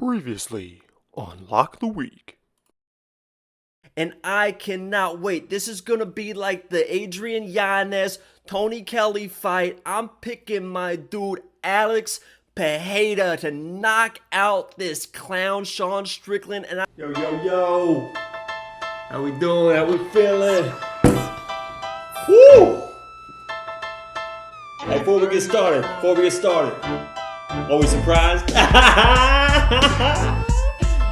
Previously on Lock the Week. And I cannot wait. This is going to be like the Adrian Yanez, Tony Kelly fight. I'm picking my dude Alex Pereira to knock out this clown Sean Strickland. And Yo. How we doing? How we feeling? Woo! Hey, before we get started, always surprised?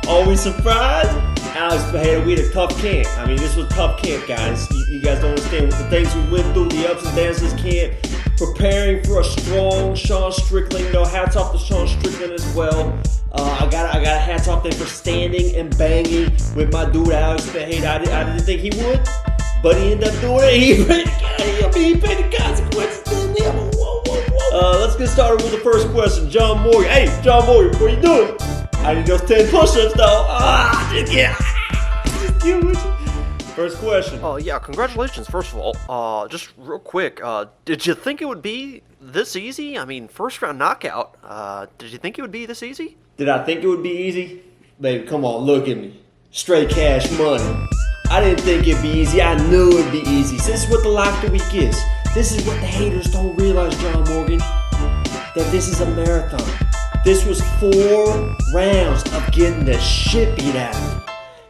Always surprised? Alex Pereira, we had a tough camp. I mean, this was a tough camp, guys. You guys don't understand what the things we went through, the ups and downs of this camp. Preparing for a strong Sean Strickland. You know, hats off to Sean Strickland as well. I got hats off there for standing and banging with my dude Alex Pereira. I didn't think he would, but he ended up doing it. He paid the consequences. Let's get started with the first question. John Morgan. Hey, John Morgan, what are you doing? I need those 10 push-ups, though. Just huge. First question. Yeah, congratulations, first of all. Just real quick, did you think it would be this easy? I mean, first round knockout. Did you think it would be this easy? Did I think it would be easy? Baby, come on, look at me. Straight cash money. I didn't think it'd be easy. I knew it'd be easy. So this is what the Lock the Week is. This is what the haters don't realize, John Morgan. That this is a marathon. This was 4 rounds of getting the shit beat out of me.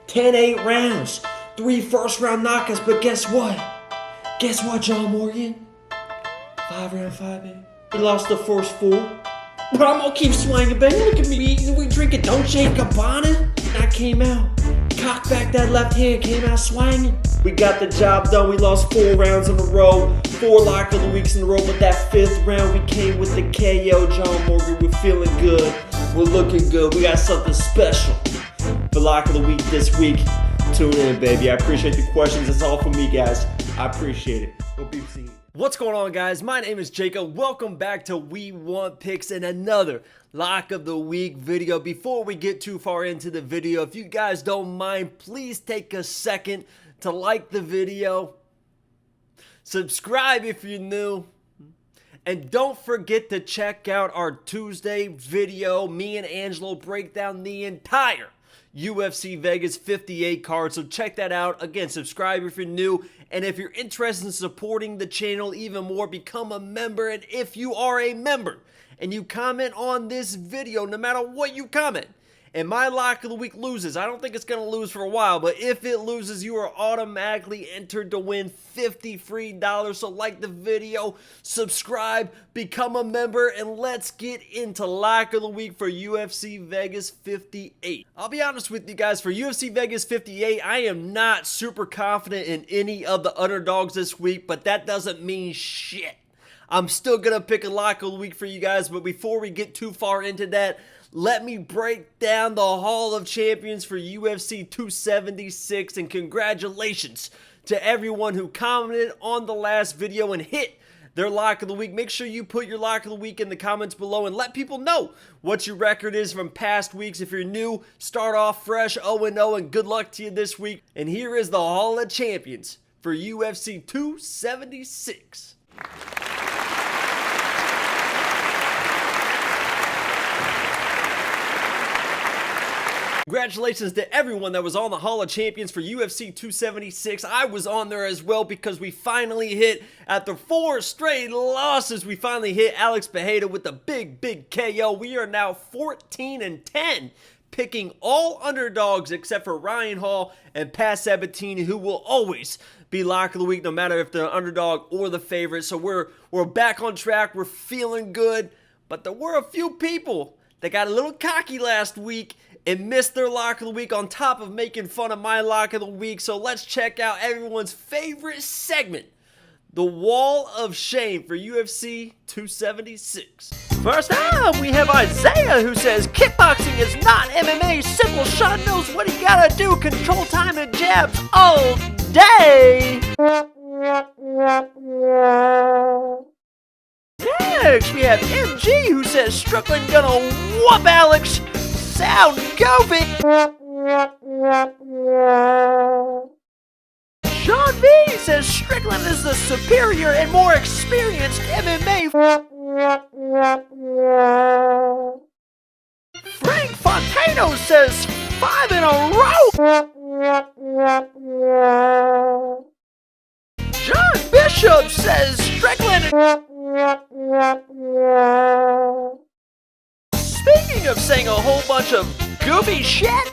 10-8 rounds. 3 first-round knockouts, but guess what? Guess what, John Morgan? 5 round fight, baby. We lost the first 4. But I'm gonna keep swinging, baby. Look at me. We drinking Dolce & Gabbana. I came out. Cocked back that left hand, came out swinging. We got the job done. We lost 4 rounds in a row. 4 Lock of the Weeks in a row. But that 5th round, we came with the KO, John Morgan. We're feeling good. We're looking good. We got something special for Lock of the Week this week. Tune in, baby. I appreciate the questions. That's all for me, guys. I appreciate it. Hope you've seen it. What's going on, guys? My name is Jacob. Welcome back to We Want Picks and another Lock of the Week video. Before we get too far into the video, if you guys don't mind, please take a second to like the video, subscribe if you're new, and don't forget to check out our Tuesday video. Me and Angelo break down the entire UFC Vegas 58 card, so check that out. Again, subscribe if you're new, and if you're interested in supporting the channel even more, become a member. And if you are a member and you comment on this video, no matter what you comment, and my Lock of the Week loses, I don't think it's going to lose for a while, but if it loses, you are automatically entered to win $50 free. So like the video, subscribe, become a member, and let's get into Lock of the Week for UFC Vegas 58. I'll be honest with you guys, for UFC Vegas 58, I am not super confident in any of the underdogs this week, but that doesn't mean shit. I'm still going to pick a Lock of the Week for you guys, but before we get too far into that, let me break down the Hall of Champions for UFC 276, and congratulations to everyone who commented on the last video and hit their Lock of the Week. Make sure you put your Lock of the Week in the comments below and let people know what your record is from past weeks. If you're new, start off fresh 0-0, and good luck to you this week. And here is the Hall of Champions for UFC 276. Congratulations to everyone that was on the Hall of Champions for UFC 276. I was on there as well because we finally hit, after 4 straight losses, we finally hit Alex Pereira with a big KO. We are now 14-10, picking all underdogs except for Ryan Hall and Pat Sabatini, who will always be Lock of the Week no matter if they're an underdog or the favorite. So we're back on track. We're feeling good, but there were a few people that got a little cocky last week and missed their Lock of the Week on top of making fun of my Lock of the Week. So let's check out everyone's favorite segment, the Wall of Shame for UFC 276. First up, we have Isaiah, who says, kickboxing is not MMA. Simple. Sean knows what he gotta do. Control time and jabs all day. Next, we have MG, who says, Strickland gonna whoop Alex. Sound goofy. Sean V says Strickland is the superior and more experienced MMA. Frank Fontaine Moreno says 5 in a row. John Bishop says Strickland. Speaking of saying a whole bunch of goofy shit.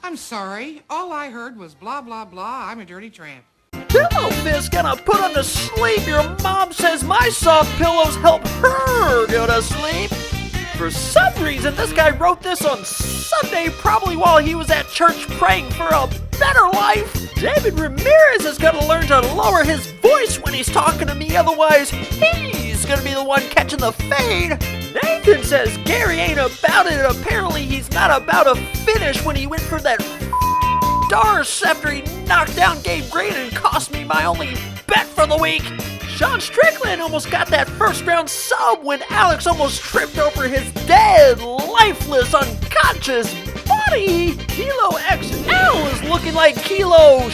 I'm sorry. All I heard was blah, blah, blah. I'm a dirty tramp. Pillow Fist gonna put him to sleep. Your mom says my soft pillows help her go to sleep. For some reason, this guy wrote this on Sunday, probably while he was at church praying for a better life. David Ramirez is gonna learn to lower his voice when he's talking to me, otherwise he's gonna be the one catching the fade. Nathan says Gary ain't about it. Apparently he's not about to finish when he went for that Darce after he knocked down Gabe Green and cost me my only bet for the week. Sean Strickland almost got that first round sub when Alex almost tripped over his dead, lifeless, unconscious body. Kilo XL is looking like Kilo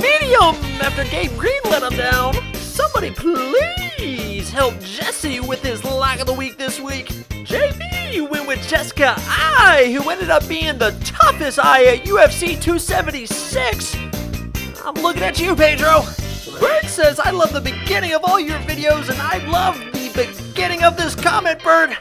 Medium after Gabe Green let him down. Somebody please help Jesse with his lock of the week this week. JB went with Jessica I, who ended up being the toughest I at UFC 276. I'm looking at you, Pedro. Bird says, I love the beginning of all your videos, and I love the beginning of this comment, Bird.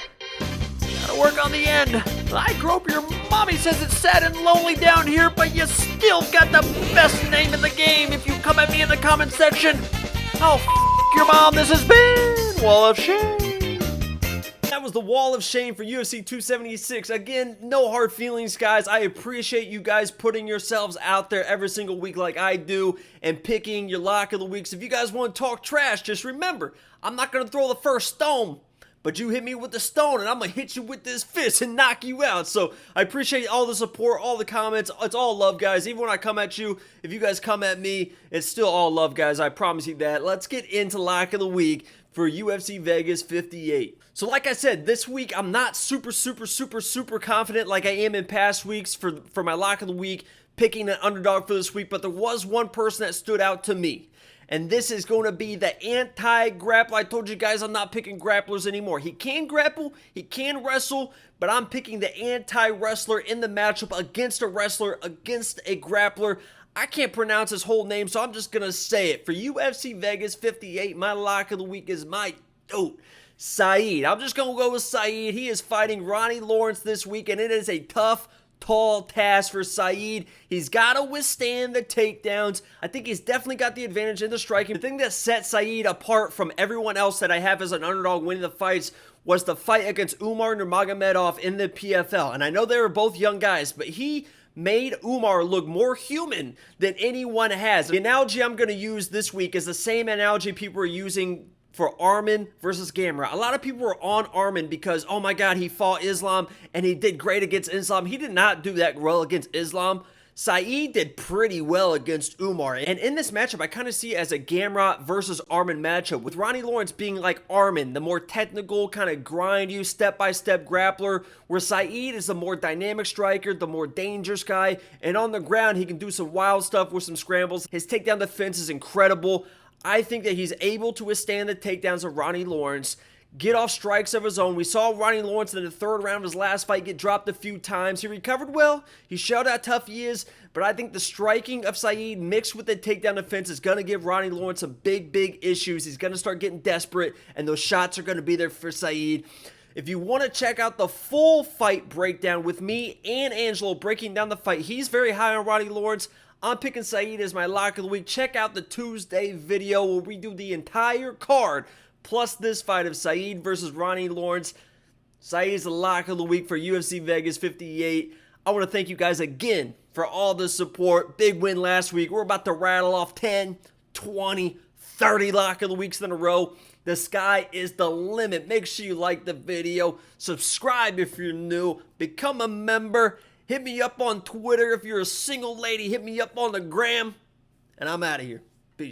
Gotta work on the end. I grope your mommy says it's sad and lonely down here, but you still got the best name in the game if you come at me in the comment section. Oh, your mom, this has been Wall of Shame. That was the Wall of Shame for UFC 276. Again, no hard feelings, guys. I appreciate you guys putting yourselves out there every single week like I do and picking your lock of the weeks. If you guys want to talk trash, just remember, I'm not going to throw the first stone, but you hit me with the stone and I'm going to hit you with this fist and knock you out. So I appreciate all the support, all the comments. It's all love, guys. Even when I come at you, if you guys come at me, it's still all love, guys. I promise you that. Let's get into lock of the week for UFC Vegas 58. So like I said, this week I'm not super confident like I am in past weeks for my lock of the week, picking an underdog for this week, but there was one person that stood out to me. And this is going to be the anti-grappler. I told you guys I'm not picking grapplers anymore. He can grapple, he can wrestle, but I'm picking the anti-wrestler in the matchup against a wrestler, against a grappler. I can't pronounce his whole name, so I'm just going to say it. For UFC Vegas 58, my lock of the week is my dude, Saeed. I'm just going to go with Saeed. He is fighting Ronnie Lawrence this week, and it is a tough, tall task for Saeed. He's got to withstand the takedowns. I think he's definitely got the advantage in the striking. The thing that set Saeed apart from everyone else that I have as an underdog winning the fights was the fight against Umar Nurmagomedov in the PFL. And I know they were both young guys, but he made Umar look more human than anyone has. The analogy I'm going to use this week is the same analogy people are using for Arman versus Gamrot. A lot of people were on Arman because, oh my God, he fought Islam and he did great against Islam. He did not do that well against Islam. Saeed did pretty well against Umar. And in this matchup, I kind of see it as a Gamrot versus Arman matchup, with Ronnie Lawrence being like Arman, the more technical, kind of grind you, step-by-step grappler, where Saeed is the more dynamic striker, the more dangerous guy, and on the ground, he can do some wild stuff with some scrambles. His takedown defense is incredible. I think that he's able to withstand the takedowns of Ronnie Lawrence, get off strikes of his own. We saw Ronnie Lawrence in the third round of his last fight get dropped a few times. He recovered well. He showed how tough he is, but I think the striking of Saeed mixed with the takedown defense is going to give Ronnie Lawrence some big issues. He's going to start getting desperate, and those shots are going to be there for Saeed. If you want to check out the full fight breakdown with me and Angelo breaking down the fight, he's very high on Ronnie Lawrence. I'm picking Saeed as my lock of the week. Check out the Tuesday video where we do the entire card, plus this fight of Saeed versus Ronnie Lawrence. Saeed is the lock of the week for UFC Vegas 58. I want to thank you guys again for all the support. Big win last week. We're about to rattle off 10, 20, 30 lock of the weeks in a row. The sky is the limit. Make sure you like the video. Subscribe if you're new. Become a member. Hit me up on Twitter if you're a single lady. Hit me up on the gram. And I'm out of here.